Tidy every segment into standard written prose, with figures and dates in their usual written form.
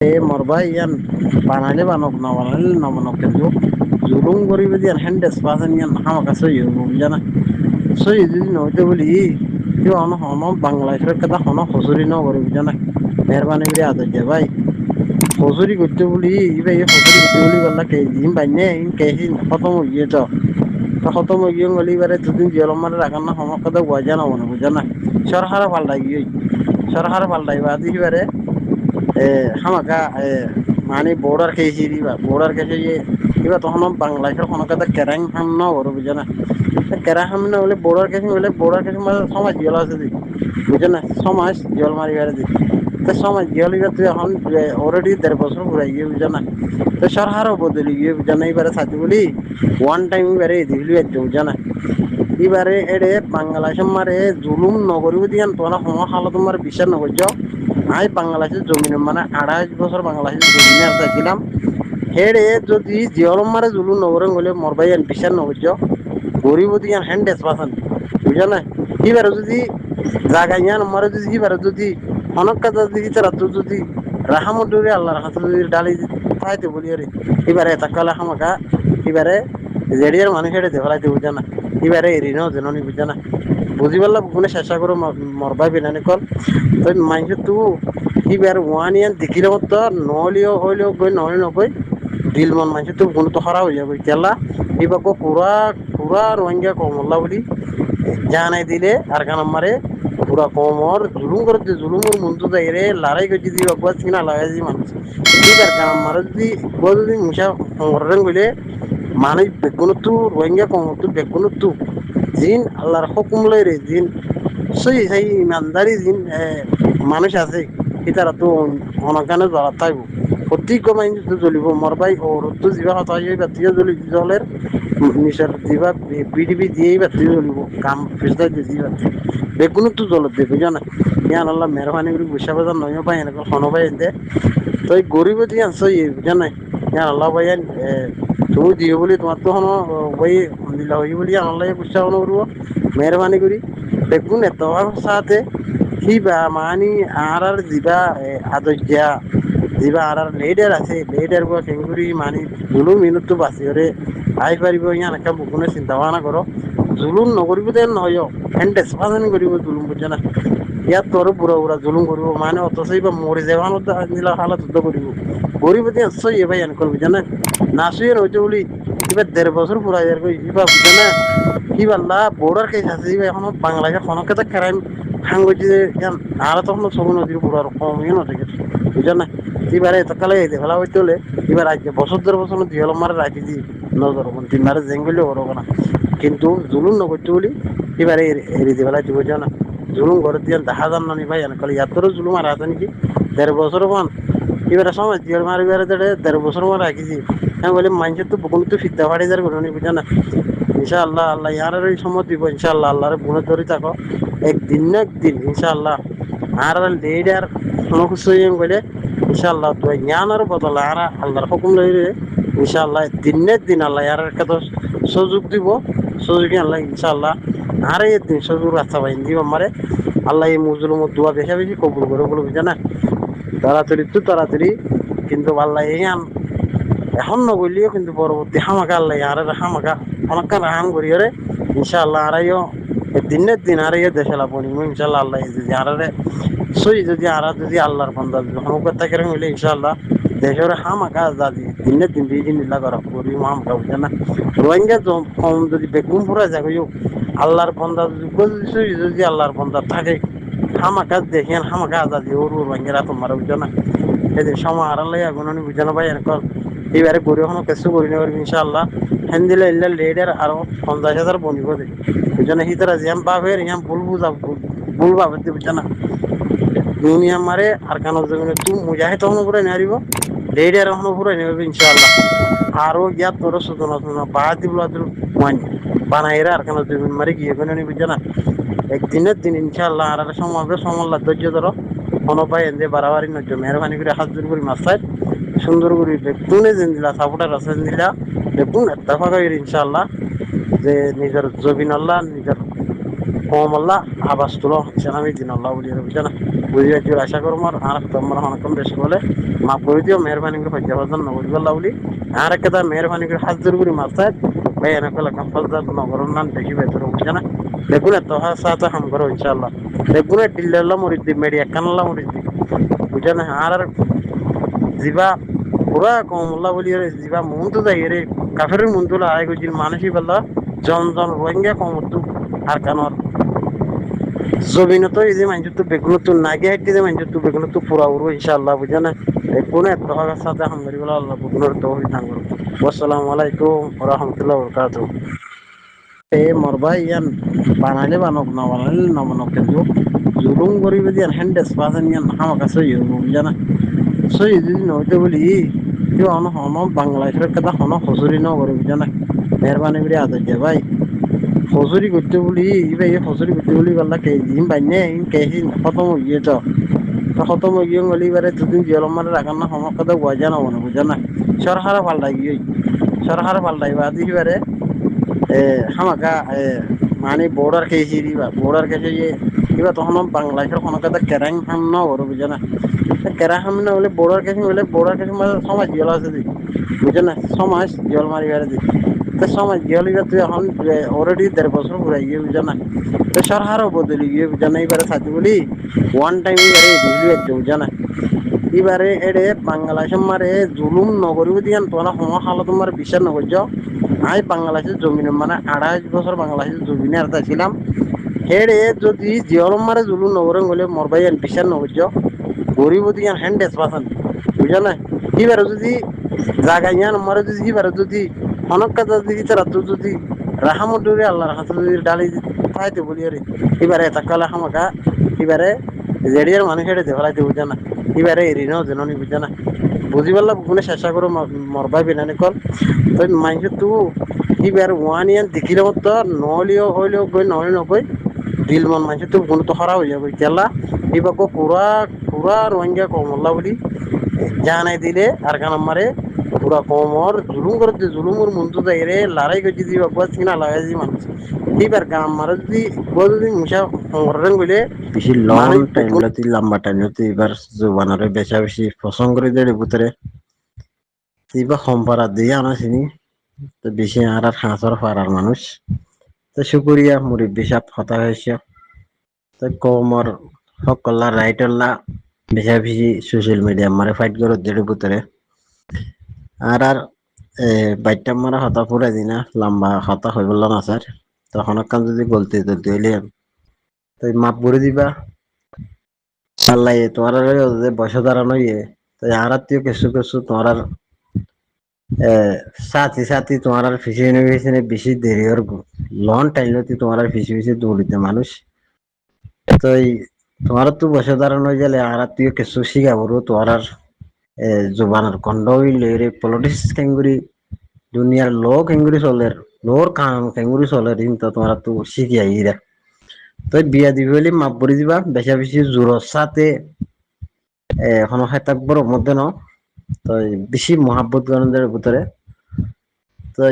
মোর ভাই ইয়ান বানাইলে বানক না বানাইলে না বানক কিন্তু জুলুম করিবে দিয়ে হ্যান্ডেস পাছেন ইয়ান হামাকা সই বুঝা না সই যদি নইতে বলি তুই অন হন বাংলাদেশের কথা হন হসুরি ন করি বুঝা না মেহরবানি করে আদর দে ভাই হসুরি করতে বলি ইবে হসুরি করতে বলি বললা কে জিম বাইনে ইন কেহি খতম হইয়ে তো খতম হইয়ে গলি এবারে দুদিন জিয়লম মানে রাখার না হমক কথা বুঝা না মনে বুঝা না সরকার পাল্টাই গিয়ে সরকার পাল্টাইবা আজি এবারে হামাকা মানে বর্ডার কেছি দিবা বর্ডার কেছে দিবা তখন বাংলাদেশের কোনো কথা কেরাং হাম ন বড় বুঝে না কেরাং হাম না বলে বর্ডার কেছে মানে সমাজ জল আছে দি বুঝে না সমাজ জল মারি বেড়ে দি তো সমাজ জল তুই এখন অলরেডি 1.5 বছর ঘুরাই গিয়ে বুঝে না তো সরকারও বদলি গিয়ে বুঝে না এবারে সাথে বলি ওয়ান টাইম এবারে দিলি বুঝে না এবারে এড়ে বাংলাদেশের মারে জুলুম নগরী দিয়ান তোরা সময় হালত তোমার বিচার নগর্য আই বাংলাদেশের জমিনে মানে 28 বছর বাংলাদেশের জমিনে আসছিলাম হেড়ে যদি জিয়লম মারে জুলুম নগরেন বলে মোর ভাই বিচার নগর্য গরিব দিয়ান হ্যান্ডেস পাসান বুঝা না এবারে যদি জাগাইয়ান মারে যদি এবারে যদি অনেক কাজা যদি তারা তো যদি রাহামুদুরে আল্লাহর হাতে যদি ডালি পাইতে বলি রে এবারে তাকালে হামাকা এবারে জেডিয়ার মানুষ হেঁটে দেখালাইতে বুঝা না এবারে ঋণও জননী বুঝা না বুঝি পারলাম কোনে চেষ্টা করো মরবাই বিনানি কল তো মাইন্ড তু এবার ওয়ান ইয়ান দেখিলে মতো নহলিও হইলেও গই নহলে নগই দিল মন মাইন্ড তু কোনো তো খারাপ হয়ে যাবে কেলা এবার পুরা পুরা রোহিঙ্গা কমল্লা বলি জানাই দিলে আর কান আমারে পুরা কমর জুলুম করে জুলুমর মন্ত্র দেয় রে লড়াই করছি দিয়ে বাবা চিনা লাগাই দি মানুষ ঠিক আর কান আমারে যদি মুসা সংগঠন কইলে মানুষ বেগুন তু রোহিঙ্গা কমর তু বেগুন তু জিন আল্লাহর হুকুম লই রে জিন সেই ইমানদারি জিন মানুষ আছে তারা তো অনাকানে জ্বলা থাকব প্রত্যেক মাইন জ্বলিব মোর ভাই ওর তো যা কথা হয়ে বাতিও জ্বলি জলের নিশার দিবা বিডিবি দিয়েই বাতি জ্বলিব কাম ফেসদাই দিয়ে বাতি বেগুন তো জ্বলত দেবে জানা ইয়ান আল্লাহ মেহরবানি করে বৈশা বাজার নয় পাই এনেকে খন পাই এনতে তো এই গরিব দিয়ে আনছো জানাই ইয়ান আল্লাহ ভাই তুমি দিও বলি তোমার তো হনো ওই দিলা হই বলি আল্লাহ বৈশা হনো করব মেহরবানি করি বেগুন এত সাথে কিবা মানি আর দিবা আদর্যা দিবা আর লেডার আছে লেডার গো কেঙ্গুরি মানি জুলুম মিনুট তো বাঁচি ওরে আই পারিব ইয়ান একটা বুকুনে চিন্তা ভাবনা করো জুলুম নকরিব দেন নহয় হ্যান্ডেস পাজানি করিব জুলুম বুঝছে না ইয়াত তোর বুড়া বুড়া জুলুম করিব মানে অথচ বা মরে যাওয়ানো নিলা হালত যুদ্ধ করিব গরিব দিয়ে আসছই এ ভাই এনকল বুঝছে না নাচুয়ে রয়েছে বলি এবার 1.5 বছর পুরা যার কই এবার বুঝছে না কি পাল্লা বর্ডার কেস আছে এখন বাংলাদেশের খনকে তো ক্রাইম হাঙ্গি আর তখন সবু নদীর বুড়ার কমই নদীকে বুঝছেন না এবারে এতকালে ফেলা হইতে হলে এবার রাজ্যে বছর 1.5 বছর দিয়ে হলো মারে রাখি দি নজর তিন মারে জেঙ্গলে ওরব না কিন্তু জুলুম নগরতে বলি এবারে এড়ি দিয়ে ফেলাই বুঝছো না জুলুম ঘরে দিয়ে দেখা যান না ভাই এনকালে ইয়াতরও জুলুম আর আছে নাকি 1.5 বছর মান এবারে সময় দিয়ে মারি বেড়ে 1.5 বছর মান রাখিছি হ্যাঁ বলে মানুষের তো বকুন তো ফিরতে পারি যার ঘটনা বুঝছো না ইনশাআল্লাহ আল্লাহ ইয়ার এই সময় দিব ইনশাআল্লাহ আল্লাহরে বুনে ধরে থাকো একদিন না একদিন ইনশাআল্লাহ আর লেডার অনুকুসইম বলে ইনশাআল্লাহ তো জ্ঞানের বদলে আর আল্লাহর হুকুম লইলে ইনশাআল্লাহ দিনের দিন আল্লাহ ইয়ার কত সুযোগ দিব সুযোগ আল্লাহ ইনশাআল্লাহ আর এই দিন সুযোগ রাস্তা পাই দিব আমারে আল্লাহ এই মুজলুম দোয়া বেশি বেশি কবুল করে বলে বুঝে না তাড়াতাড়ি তো তাড়াতাড়ি কিন্তু আল্লাহ এই এখন নগলিও কিন্তু পরবর্তী হামাকা আল্লাহ আর হামাকা আমাকে রাহাম করি রে ইনশাআল্লাহ আরাইও দিনের দিন আরাইও দেশে লাভ ইনশাআল্লাহ আল্লাহ যদি আরে সই যদি আর যদি আল্লাহর বান্দা হমকর থাকে হইলে ইনশাআল্লাহ দেশের হামাকা আজাদি দিনের দিন দুই দিন ইল্লা করা করি হামাকা বুঝে না রোহিঙ্গা কম যদি বেগুন পুরা যাবে আল্লাহর বান্দা যদি আল্লাহর বান্দা থাকে হামাকা দেখেন হামাকা আজাদি ওর রোহিঙ্গারা তোমার বুঝে না এদের সময় আড়ালাই আগুনি বুঝে না ভাই এরকম এবারে গড়ে হনো কিছু করি না পারবি ইনশাআল্লাহ হ্যান দিলে ইল্লা লেডার আরো 50,000 বনিব দে বুঝে হিতারা জ্যাম পাবে ইয়াম ভুল বুঝা ভুল ভাবে বুঝে না দুনিয়া মারে আর কানো জমিনে তুই মুজাহিদ হনো পুরো নারিব লেডার হনো পুরো নেবে ইনশাআল্লাহ আরো ইয়াত তোর সুতনা সুতনা বাদি বুলাদুল ওয়ানি বানাইরা আর কানো জমিন মারে গিয়ে কোন নি বুঝে না একদিনের দিন ইনশাআল্লাহ আর সমাবে সমল্লা ধৈর্য ধরো কোনো পাই এনে বাড়াবাড়ি নজর মেহরবানি করে হাত জোর করি মাসাই সুন্দর করে বেকুনে যেন দিলা সাপোর্টার আছে দিলা বেকুন এত্তাফাক ইনশাআল্লাহ যে নিজের জবিন আল্লাহ নিজের কম আল্লাহ আবাস তুলো সেনামি দিন আল্লাহ বলি বুঝে না বুঝি পাইছি আশা করবো আর তোমরা অনেকক্ষণ বেশ বলে মাফ করে দিও মেহরবানি করে হজ্জা বাজার নগরী বললা বলি আর একটা মেহরবানি করে হাত জোর করে মারতে ভাই এনে কলে কম্পালসার নগর নাম দেখি বেতর বুঝছে না দেখুন এত সাথে হাম করো ইনশাআল্লাহ দেখুন ডিল্লাল্লাহ মরিদ দি মেডি একখানাল্লাহ মরিদ দি বুঝছে না আর জিবা পুরা কমল্লা বলি জিবা মন তো যাই রে কাফের মন তো আয় গজিল মানুষই বললা জন জন রোহিঙ্গা কমতু আর কানর জমিন তো এই যে মানুষ তো বেগুন তো নাগে হাইতে যে মানুষ তো বেগুন তো পুরা উড়বো ইনশাআল্লাহ বুঝে না বেগুন এত সাথে হামদারি বলা আল্লাহ বেগুনের তো হই থাকবো আসসালামু আলাইকুম ওয়া রাহমাতুল্লাহি ওয়া বারাকাতুহু এ মরবা ইয়ান বানাইলে বানক না বানাইলে না বানক কিন্তু জুলুম করিবে দিয়ে হ্যান্ডেস পাজেন ইয়ান হামা কাছে ইয়ে বুঝে না সই যদি নইতে বলি কেউ অন হন বাংলাদেশের কথা হন হজুরি ন করে বুঝে না মেহরবানি করে আদর দে ভাই হজুরি করতে বলি ভাই হজুরি করতে বলি বললা কে দিন বাইনে ইন কে হিন খতম হইয়ে তো খতম হইয়ে গলি বারে দুদিন জলম মানে রাখার না হমক কথা বুঝা না মনে বুঝে না সরকারে পাল্টাই গিয়ে সরকারে পাল্টাই বা দিবারে হামাকা মানে বর্ডার খেয়েছি দিবা বর্ডার খেয়েছে যে এবার তখন বাংলাদেশের কোনো কথা কেরাং হাম ন বড় বুঝে না কেরাং হাম না হলে বর্ডার কেসে মানে সমাজ জল আছে দি বুঝে না সমাজ জল মারিবারে দি তো সমাজ জল এবার তুই এখন অলরেডি 1.5 বছর ঘুরাই গিয়ে বুঝে না তো সরকারও বদলি গিয়ে বুঝে না এবারে সাথে বলি ওয়ান টাইম এবারে বুঝলি যাচ্ছে বুঝে না এবারে এড়ে বাংলাদেশের মারে জুলুম নগরী দিয়ান তোমরা সময় হালত তোমার বিশ্বাস নগর্য আই বাংলাদেশের জমিনে মানে 28 বছর বাংলাদেশের জমিনে আর ছিলাম হেড়ে যদি জিয়রম মারে জুলুম নগরে গলে মরবাই বিশ্বাস নগর্য গরিব দিয়ান হ্যান্ডেস পাঠান বুঝা না এবারে যদি জায়গা ইয়ান মরে যদি এবারে যদি অনেক কাজ যদি তারা তো যদি রাহামুদুরে আল্লাহর হাতে যদি ডালি পাইতে বলি আরে এবারে তাকালে হামাকা এবারে জেডিয়ার মানুষ হেঁটে দেখালাইতে বুঝা না এবারে এরিনাও জেননি বুঝা না বুঝি পারলা বুকুনে চেষ্টা করো মরবাই বিনানি কল তো মানুষ তো এবার ওয়ান ইয়ান দেখিলে মতো নহলিও হইলেও গই নহলে নগৈ দিল মন মানুষ তো বুকুনে তো খারাপ হয়ে যাবে কেলা এবার পুরা পুরা রোহিঙ্গা কমল্লা বলি জানাই দিলে আর কান আমারে পুরা কমর জুলুম করে জুলুমর মন তো যাই রে লড়াই করছি দিবা বুয়া চিনা লাগাই দি মানুষ এবার গান মারে যদি যদি মুসা সংগঠন বলে বেশি লং টাইম লতি লম্বা টাইম লতি এবার জোবানরে বেশা বেশি পছন্দ করে দেয় ভিতরে এবার সম্পারা দিয়ে আনা চিনি তো বেশি আর হাঁসর ফারার মানুষ তো শুকুরিয়া মুরব্বী সাহেব হতা হয়েছে তো কমর সকল্লা রাইটারলা বেশা বেশি সোশ্যাল মিডিয়া মারে ফাইট করে দেড় ভিতরে আর বাইকটা মারা হতা পুরা দিনা লম্বা হতা হয়ে বলল না স্যার তখন কান যদি বলতে তুলতে হইলে তো মাপ করে দিবা আল্লাহ তোমার বয়স দাঁড়ানো ইয়ে তো আর আত্মীয় কিছু কিছু তোমার সাথী সাথী তোমার পিছনে বেশি দেরি ওর লন টাইমতে তোমার পিছিয়ে দৌড়িতে মানুষ তো তোমার তো বয়স দাঁড়ানো হয়ে গেলে আর আত্মীয় কিছু শিখাবো তোমার জোবানের কন্ড হইলে পলিটিক্স কেঙ্গুরি দুনিয়ার লো কেঙ্গুরি চলের লোর কাম কেঙ্গুরি চলের কিন্তু তোমার তো শিখিয়া ইরা তো বিয়া দিবি বলে মাপ পরি দিবা বেশা বেশি জোরের সাথে এখন হেতাক বড় মধ্যে ন তো বেশি মহাব্বত গণদের ভিতরে তো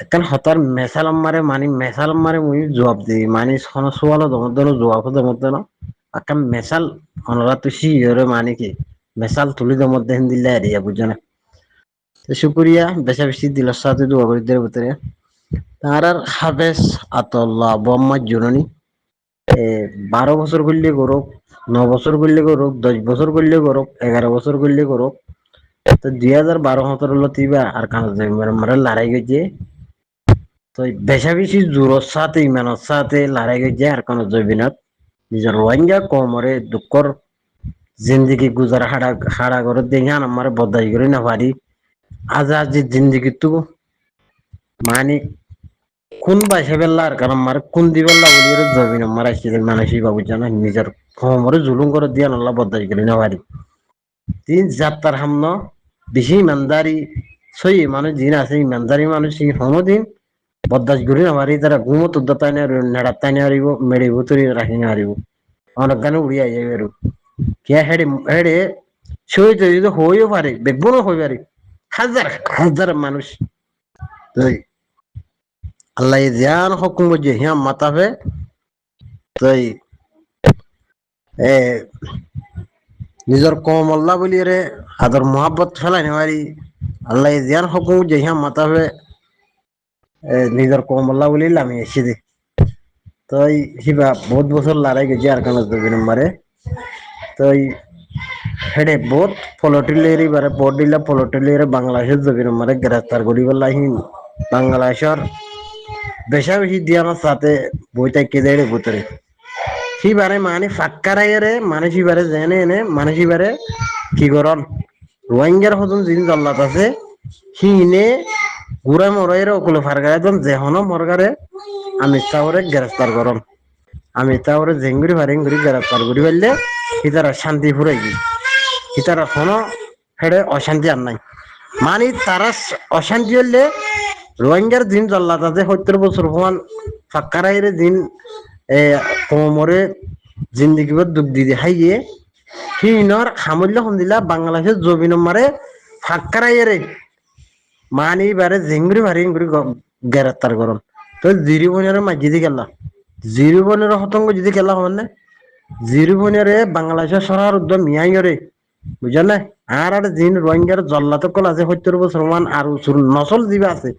এখন হতার মেসালাম মারে মুই জবাব দিই মানে সোয়ালো দমদন জবাব দমদন আকাম মেসাল অনরা তো শিওরে মানে কি মেসাল তুলি দমদ্দে দিলে এরিয়া বুঝছো না তো শুক্রিয়া বেশা বেশি দিলের সাথে দোয়া করি দের ভিতরে তার হাবেস আতল্লাহ বোম্মার জননী 12 বছর করলে করুক 9 বছর করলে করুক 10 বছর করলে করুক 11 বছর করলে করুক তো 2012-17 তিবা আর কাজ মারে লড়াই গেছে তো বেশা বেশি জোরের সাথে ইমানের সাথে লড়াই গেছে আর কাজ জৈবিনত নিজের রোহিঙ্গা কমরে দুঃখর জিন্দগি গুজার হাড়া করে দেখে আমার বদাই করে না পারি আজ জিন্দগি তো মানে কোন বাসে বেলা আর কারণ আমার কোন দিবেলা বলি জমিন আমার আসছে মানুষই বাবু জানা নিজের কমরে জুলুম করে দিয়া নল্লা বদাই করে না পারি তিন যাত্রার সামন বেশি ইমানদারি সই মানুষ দিন আছে ইমানদারি মানুষ সমদিন বদাস ঘুরি না পারি তারা ঘুমত উদ্যতাই না নেড়াতাই না হারিব মেড়িব তৈরি রাখি না হারিব অনেক গানে উড়িয়া যাবে আর কে হেডে হেডে সই যদি হইও পারে দেখবো হই পারে হাজার হাজার মানুষ আল্লাহ ধ্যান হকুম যে হিয়া মাতাবে তাই নিজর কম আল্লাহ বলি রে আদর মোহাব্বত ফেলাই নেওয়ারি আল্লাহ জিয়ান হকুম যেহাম মাতাবে নিজর কম আল্লাহ বলি আমি এসে দে তো হিবা বহুত বছর লড়াই গেছি আর কান নম্বরে তো হেডে বহুত ফলটিলেরি বারে পড়িলা ফলটিলেরি বাংলাদেশের জমি নম্বরে গ্রেফতার করি বললাহিন বাংলাদেশের বেশা বেশি দিয়ানোর সাথে বইটা কেঁদে ভিতরে সিবারে মানে ফাক্কারাইরে মানে সিবারে জেনে এনে মানে সিবারে কি করন রোহিঙ্গার হতন যিনি জল্লাত আছে সিনে গুড়া মরাইরে অকুলে ফারগারে তখন যেহনো মরগারে আমি তাওরে গ্রেফতার করন আমি তাওরে জেঙ্গুরি ফারেঙ্গুরি গ্রেফতার করি ফেললে ইতারা শান্তি ফুরাই গি ইতারা হনো হেডে অশান্তি আর নাই মানে তারা অশান্তি হলে রোহিঙ্গার দিন জল্লাত আছে 70 বছর হন ফাক্কারাইরে দিন কোমরে জিন্দিগি দুঃখ দিদি হাইয়ে হিনর হামল্য হন্দিলা বাংলাদেশের জমি নম্বরে ফাক্কারাইরে মানি বারে জিঙ্গুরি ভারিঙ্গুরি গ্রেফতার করন তো জিরিবনের মাঝিদি খেলা জিরিবনের হতঙ্গ যদি খেলা হন না জিরিবনের বাংলাদেশের সরার উদ্যম মিয়াইরে বুঝলেন না আর দিন রোহিঙ্গার জল্লাত কল আছে 70 বছর মান আর নসল জিবা আছে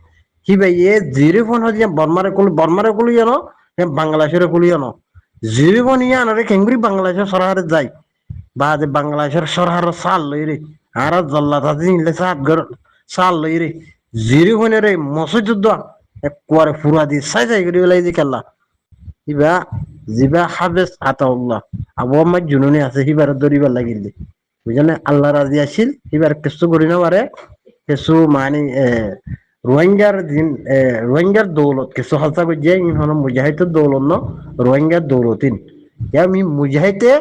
কি ভাই এ জিরিবন হচ্ছে বর্মারে কলু জানো বাংলাদেশের কলু জানো জিরিবন ইয়া আনারে কেঙ্গুরি বাংলাদেশের সরহারে যায় বা যে বাংলাদেশের সরহার সাল লইরে আর জল্লাত আছে নিলে সাল লইরে জিরিবনের মসজিদ যুদ্ধ একবারে ফুরা দি সাই করে বেলাই দি খেলা ইবা জিবা হাবেস আতাউল্লাহ আবু আম্মাদ জুনুনি আছে হিবার দরিবার লাগিল বুঝলেন আল্লাহ রাজি আসিল হিবার কিছু করি না পারে কিছু মানে রোহিঙ্গার দিন রোহিঙ্গার দৌলত কিছু হালসা বুঝে ইনহন মুজাহিদের দৌলত ন রোহিঙ্গার দৌলতিন আমি মুজাহিদে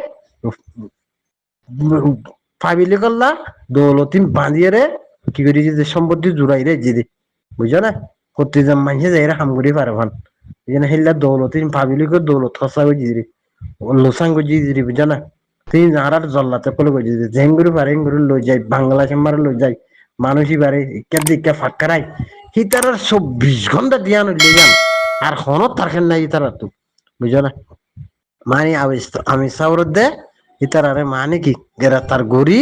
ফাবিলি করলা দৌলতিন বাঁধিয়ে রে কি করি যে সম্পত্তি জুড়াই রে জিদি বুঝছো না করতে যাম মাইছে যাই হাম করি পারে ভান এই হিল্লা দৌলতিন ফাবিলি করে দৌলত খসা গো জিদি লোসাং গো জিদি বুঝছো না তুই যারার জল্লাতে কলে গো জিদি জেঙ্গুরি পারে এঙ্গুরি লই যাই বাংলাদেশ মারে লই যাই মানুষই পারে ইকা দিকা ফাক্কারাই হিতারার 24 ঘন্টা দিয়া নইলে যান আর হনত থাকেন না ইতারা তো বুঝছো না মানে আমি সাউরত দে ইতারারে মানে কি গ্রেফতার গড়ি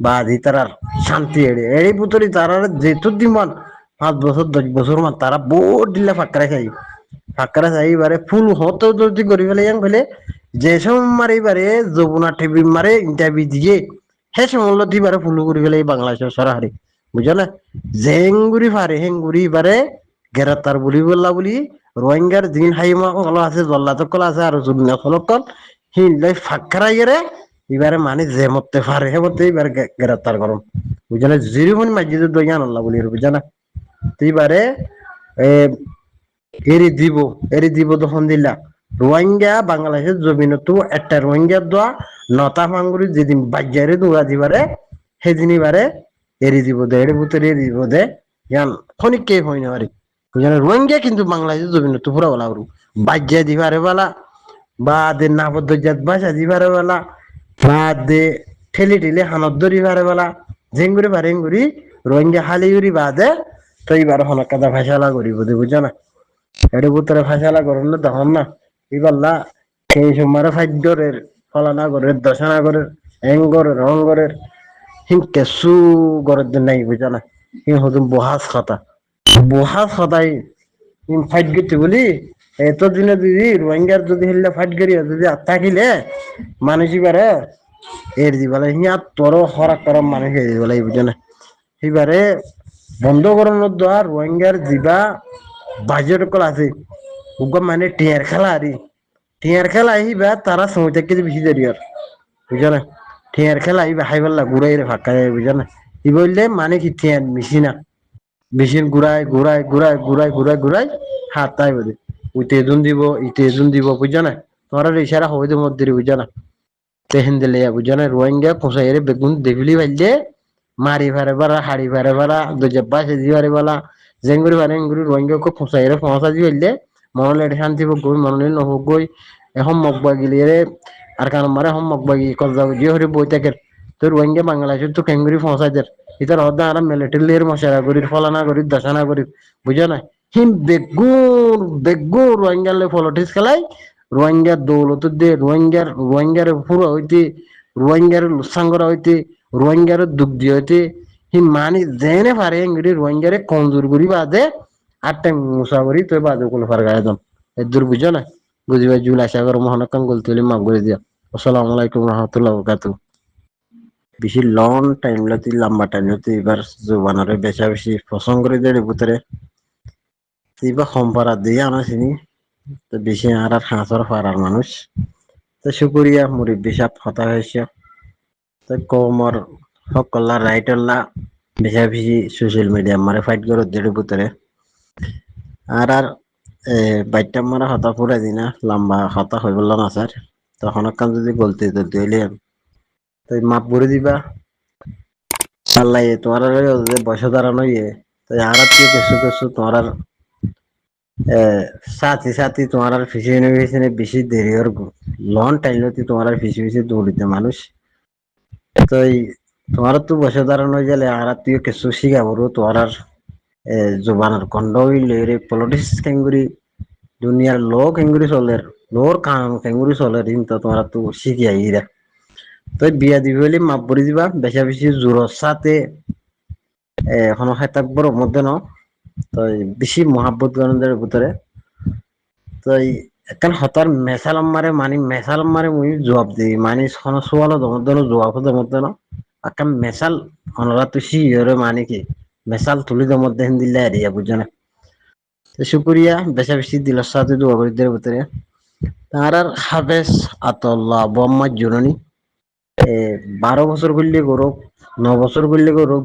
বা ইতারার শান্তি এড়ে এই পুতরি তারারে যেত দিমান 5 বছর 10 বছর মান তারা বহুত দিলে ফাঁকরা চাই এবারে ফুল হতো যদি করি ফেলে যান ফেলে যে সময় মারে এবারে যমুনা টিভি মারে ইন্টারভিউ দিয়ে সে সময় এবারে ফুল করি ফেলে বাংলাদেশের সরাহারি বুঝছো না জেঙ্গুরি ফারে হেঙ্গুরি এবারে গ্রেফতার বলি বললা বলি রোহিঙ্গার দিন হাইমা কল আছে জল্লাত কল আছে আর জুনিয়া কল হিলাই ফাঁকরা ইয়ে এবারে মানে যে মতে পারে হে মতে এবারে গ্রেফতার করুন বুঝলে জিরিমন মাঝিদের দইয়া আল্লাহ বলি বুঝা না এবারে এরি দিব তখন দিলা রোহিঙ্গা বাংলাদেশের জমিন তো একটা রোহিঙ্গা দোয়া নতা মাঙ্গুরি যেদিন বাজ্যারে দৌড়া দিবারে সেদিন এবারে এরি দিব দে এর ভিতরে এরি দিব দে ইয়ান খনিক কে হয় না আরে বুঝলে রোহিঙ্গা কিন্তু বাংলাদেশের জমিন তো পুরা বলা বাজ্যা দিবারে বলা বা দে নাবদ্দাত ভাষা দিবারে বলা বা দে ঠেলি ঠেলি হানত ধরিবারে বলা জেঙ্গুরি বারেঙ্গুরি রোহিঙ্গা হালিগুড়ি বাদে তো এইবার হনকাদা ভাষালা করিব দে বুঝা না এর ভিতরে ফাঁসালা করেন না তখন না এবারলা সেই সময় খাদ্যের ফলানা করে দশানা করে এঙ্গরের অঙ্গরের হিং কেসু গরের দিন নাই বুঝা না হিং হতুন বহাস খাতাই হিং ফাইট গেতে বলি এত দিনে দিদি রোহিঙ্গার যদি হিললে ফাইট করি যদি থাকিলে মানুষ এবারে এর দিবালে হিয়া তোর হরাক করম মানুষ এর দিবালে বুঝা না এবারে বন্ধ করানোর দ্বারা রোহিঙ্গার দিবা বাজেট কল আছে ওগো মানে টিয়ার খেলা আরি টিয়ার খেলা আহিবা তারা সময় থেকে বেশি দেরি আর বুঝা না টিয়ার খেলা আহিবা হাইবাল্লা ঘুরাই রে ফাঁকা যায় বুঝা না ই বললে মানে কি টিয়ার মেশিন ঘুরাই হাত তাই বলে উইতে এজন দিব বুঝা না তোমার ইশারা হবে তো মধ্যে বুঝা না তেহেন দিলে বুঝা না রোহিঙ্গা কোসাই রে বেগুন দেবিলি ভাইলে মারি ভারে বারা হাড়ি ভারে বারা দুজব্বা সেজি ভারে বালা জেঙ্গুরি ভারে এঙ্গুরি রোহিঙ্গা কো কোসাই রে পৌঁছা দি হইলে মনলে শান্তি বগই মনলে নহগই এখন মকবা গিলিয়ে আর কারণ মারে হম মকবাগি কলজা যে হরে বই থাকে তো রোহিঙ্গা বাংলাদেশের তো কেঙ্গুরি পৌঁছাই দের ইতার হদা আর মিলিটারির মশারা করি ফলানা করি দশানা করি বুঝা না হিম বেগুন রোহিঙ্গালে পলিটিক্স খেলাই রোহিঙ্গার দৌলত দে রোহিঙ্গার পুরো হইতে রোহিঙ্গার লুসাঙ্গরা হইতে রোহিঙ্গার দুঃখ দিয়ে হইতে হি মানি জেনে পারে ইংরেজি রোহিঙ্গারে কমজোর করি বাদে আর টাইম মুসাফরি তো বাদে কোনো ফার গায়ে দম এদুর বুঝো না বুঝিবা জুল আশা করো মহানকাম গলতি হলে মাফ করে দিয়া আসসালামু আলাইকুম রহমতুল্লাহ বরকাতুহু বেশি লং টাইম লতি লম্বা টাইম লতি এবার জোবানরে বেশা বেশি পছন্দ করে দেয় ভিতরে এবার সম্পারা দিয়ে আনা চিনি তো বেশি আর হাঁসর ফারার মানুষ তো শুকুরিয়া মুরব্বী সাহেব হতা হয়েছে তো কমর সকল্লা রাইটল্লা বেশা বেশি সোশ্যাল মিডিয়া মারে ফাইট করো দেড় ভিতরে আর বাইকটা মারা হতা পুরা দিনা লম্বা হতা হয়ে বললাম না স্যার তখন কাম যদি গলতি তো দিলে তো মাপ করে দিবা আল্লাহ তোমার বয়স দাঁড়ানো ইয়ে তো আর কিছু কিছু তোমার সাথী সাথী তোমার ফিসিনে ফিসিনে বেশি দেরি ওর লন টাইম তোমার ফিসি ফিসি দৌড়িতে মানুষ তো তোমার তো বয়স দাঁড়ানো গেলে আর তুই কিছু শিখাবো তোমার জোবানের কন্ড হইলে পলিটিক্স কেঙ্গুরি দুনিয়ার লো কেঙ্গুরি চলে লোর কাম কেঙ্গুরি চলে কিন্তু তোমার তো শিখিয়াই ইরা তো বিয়া দিবি হলে মাপ পরি দিবা বেশা বেশি জোরের সাথে এখনো থাকবো মধ্যে ন তো বেশি মহাব্বত গণদের ভিতরে তো এখন হতার মেসালাম মারে মানি মেসালাম মারে মুই জবাব দিই মানি কোনো সোয়ালো দমদন জবাব দমদন আকাম মেসাল অনরা তো শিওরে মানে কি মেসাল তুলি দমদ্দে হিন দিলে এরিয়া বুঝছো না তো শুক্রিয়া বেশা বেশি দিলের সাথে দোয়া করি দের ভিতরে তার আর হাফেজ আতল্লাহ বোম্মা জুননি 12 বছর করলে গরু 9 বছর করলে গরু